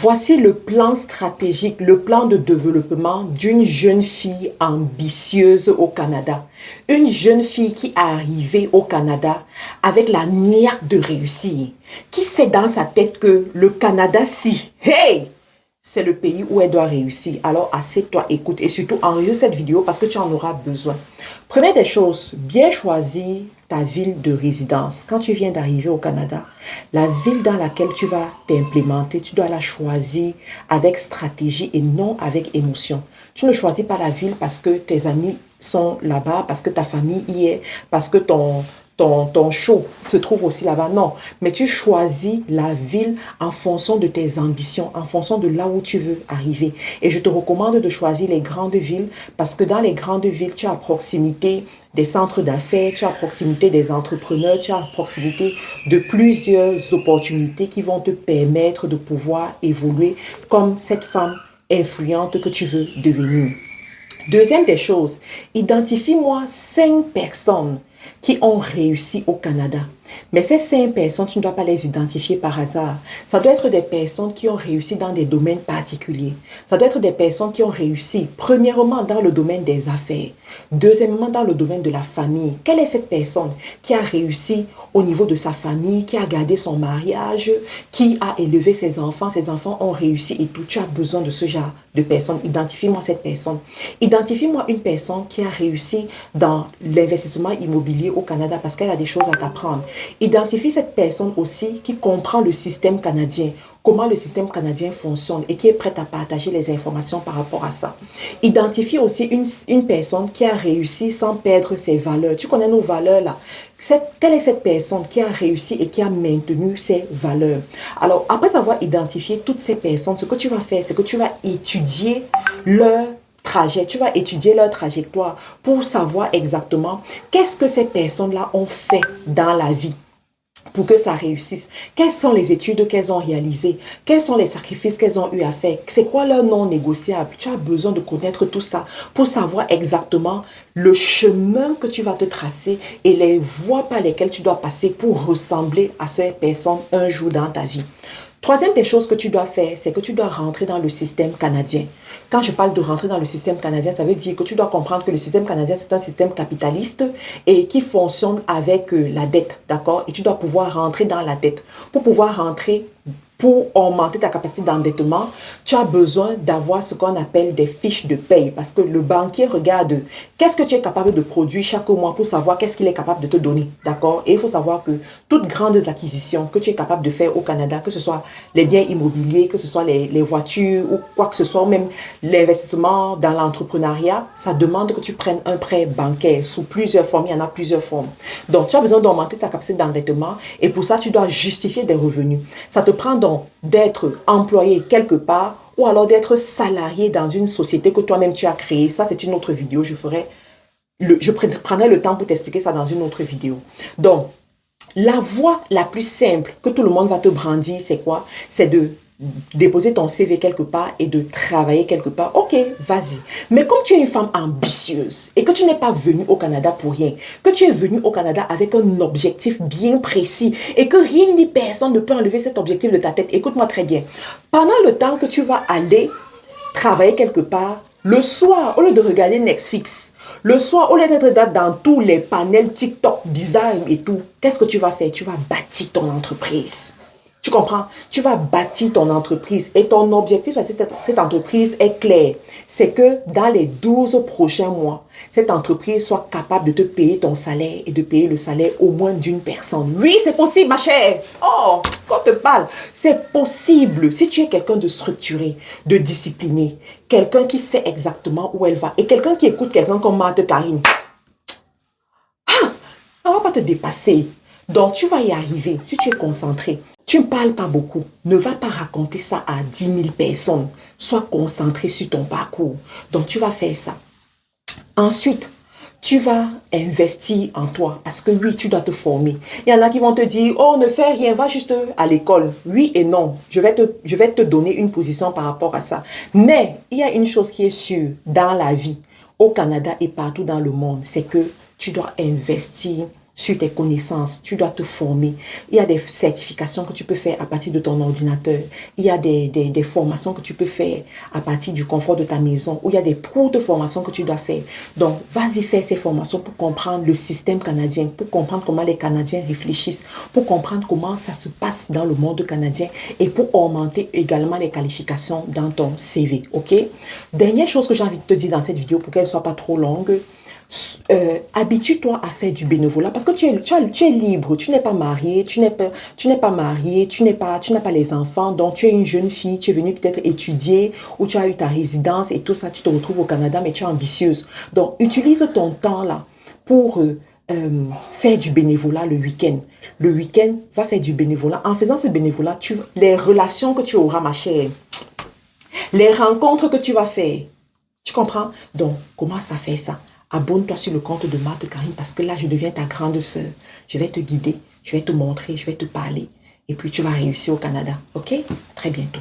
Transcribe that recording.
Voici le plan stratégique, le plan de développement d'une jeune fille ambitieuse au Canada. Une jeune fille qui est arrivée au Canada avec la niaque de réussir, qui sait dans sa tête que le Canada, si, hey, c'est le pays où elle doit réussir. Alors, assieds-toi, écoute et surtout enregistre cette vidéo parce que tu en auras besoin. Première des choses, bien choisir ta ville de résidence. Quand tu viens d'arriver au Canada, la ville dans laquelle tu vas t'implémenter, tu dois la choisir avec stratégie et non avec émotion. Tu ne choisis pas la ville parce que tes amis sont là-bas, parce que ta famille y est, parce que ton show se trouve aussi là-bas. Non, mais tu choisis la ville en fonction de tes ambitions, en fonction de là où tu veux arriver. Et je te recommande de choisir les grandes villes parce que dans les grandes villes, tu as à proximité des centres d'affaires, tu as à proximité des entrepreneurs, tu as à proximité de plusieurs opportunités qui vont te permettre de pouvoir évoluer comme cette femme influente que tu veux devenir. Deuxième des choses, identifie-moi 5 personnes qui ont réussi au Canada. Mais ces 5 personnes, tu ne dois pas les identifier par hasard. Ça doit être des personnes qui ont réussi dans des domaines particuliers. Ça doit être des personnes qui ont réussi, premièrement, dans le domaine des affaires. Deuxièmement, dans le domaine de la famille. Quelle est cette personne qui a réussi au niveau de sa famille, qui a gardé son mariage, qui a élevé ses enfants ont réussi et tout. Tu as besoin de ce genre de personnes. Identifie-moi cette personne. Identifie-moi une personne qui a réussi dans l'investissement immobilier au Canada parce qu'elle a des choses à t'apprendre. Identifie cette personne aussi qui comprend le système canadien, comment le système canadien fonctionne et qui est prête à partager les informations par rapport à ça. Identifie aussi une personne qui a réussi sans perdre ses valeurs. Tu connais nos valeurs là. Quelle est cette personne qui a réussi et qui a maintenu ses valeurs? Alors, après avoir identifié toutes ces personnes, ce que tu vas faire, c'est que tu vas étudier leur trajet, tu vas étudier leur trajectoire pour savoir exactement qu'est-ce que ces personnes-là ont fait dans la vie pour que ça réussisse. Quelles sont les études qu'elles ont réalisées? Quels sont les sacrifices qu'elles ont eu à faire? C'est quoi leur non négociable? Tu as besoin de connaître tout ça pour savoir exactement le chemin que tu vas te tracer et les voies par lesquelles tu dois passer pour ressembler à ces personnes un jour dans ta vie. Troisième des choses que tu dois faire, c'est que tu dois rentrer dans le système canadien. Quand je parle de rentrer dans le système canadien, ça veut dire que tu dois comprendre que le système canadien, c'est un système capitaliste et qui fonctionne avec la dette, d'accord? Et tu dois pouvoir rentrer dans la dette. Pour pouvoir rentrer, pour augmenter ta capacité d'endettement, tu as besoin d'avoir ce qu'on appelle des fiches de paye parce que le banquier regarde qu'est-ce que tu es capable de produire chaque mois pour savoir qu'est-ce qu'il est capable de te donner, d'accord? Et il faut savoir que toutes grandes acquisitions que tu es capable de faire au Canada, que ce soit les biens immobiliers, que ce soit les voitures ou quoi que ce soit, ou même l'investissement dans l'entrepreneuriat, ça demande que tu prennes un prêt bancaire sous plusieurs formes, il y en a plusieurs formes. Donc, tu as besoin d'augmenter ta capacité d'endettement et pour ça, tu dois justifier des revenus. Ça te prend donc d'être employé quelque part ou alors d'être salarié dans une société que toi-même tu as créée. Ça, c'est une autre vidéo. Je prendrai le temps pour t'expliquer ça dans une autre vidéo. Donc, la voie la plus simple que tout le monde va te brandir, c'est quoi? C'est de déposer ton CV quelque part et de travailler quelque part. Ok, vas-y. Mais comme tu es une femme ambitieuse et que tu n'es pas venue au Canada pour rien, que tu es venue au Canada avec un objectif bien précis et que rien ni personne ne peut enlever cet objectif de ta tête, écoute-moi très bien. Pendant le temps que tu vas aller travailler quelque part, le soir, au lieu de regarder Netflix, le soir, au lieu d'être dans tous les panels TikTok bizarres et tout, qu'est-ce que tu vas faire? Tu vas bâtir ton entreprise. Tu comprends? Tu vas bâtir ton entreprise et ton objectif à cette entreprise est clair. C'est que dans les 12 prochains mois, cette entreprise soit capable de te payer ton salaire et de payer le salaire au moins d'une personne. Oui, c'est possible, ma chère. Oh, quand on te parle, c'est possible. Si tu es quelqu'un de structuré, de discipliné, quelqu'un qui sait exactement où elle va et quelqu'un qui écoute quelqu'un comme Marthe Karine, ça ne va pas te dépasser. Donc, tu vas y arriver si tu es concentré. Tu ne parles pas beaucoup. Ne va pas raconter ça à 10 000 personnes. Sois concentré sur ton parcours. Donc, tu vas faire ça. Ensuite, tu vas investir en toi parce que oui, tu dois te former. Il y en a qui vont te dire, oh, ne fais rien, va juste à l'école. Oui et non, je vais te donner une position par rapport à ça. Mais il y a une chose qui est sûre dans la vie, au Canada et partout dans le monde, c'est que tu dois investir sur tes connaissances, tu dois te former. Il y a des certifications que tu peux faire à partir de ton ordinateur. Il y a des formations que tu peux faire à partir du confort de ta maison. Ou il y a des courtes formations que tu dois faire. Donc, vas-y faire ces formations pour comprendre le système canadien, pour comprendre comment les Canadiens réfléchissent, pour comprendre comment ça se passe dans le monde canadien et pour augmenter également les qualifications dans ton CV. OK? Dernière chose que j'ai envie de te dire dans cette vidéo pour qu'elle ne soit pas trop longue, habitue-toi à faire du bénévolat parce que tu es libre, tu n'es pas marié, tu n'es pas marié, tu n'as pas les enfants, donc tu es une jeune fille, tu es venue peut-être étudier ou tu as eu ta résidence et tout ça, tu te retrouves au Canada, mais tu es ambitieuse. Donc, utilise ton temps là pour faire du bénévolat le week-end. Le week-end, va faire du bénévolat. En faisant ce bénévolat, les relations que tu auras, ma chère, les rencontres que tu vas faire, tu comprends? Donc, commence à faire ça. Abonne-toi sur le compte de Marthe Karine parce que là, je deviens ta grande sœur. Je vais te guider, je vais te montrer, je vais te parler. Et puis, tu vas réussir au Canada. OK? Très bientôt.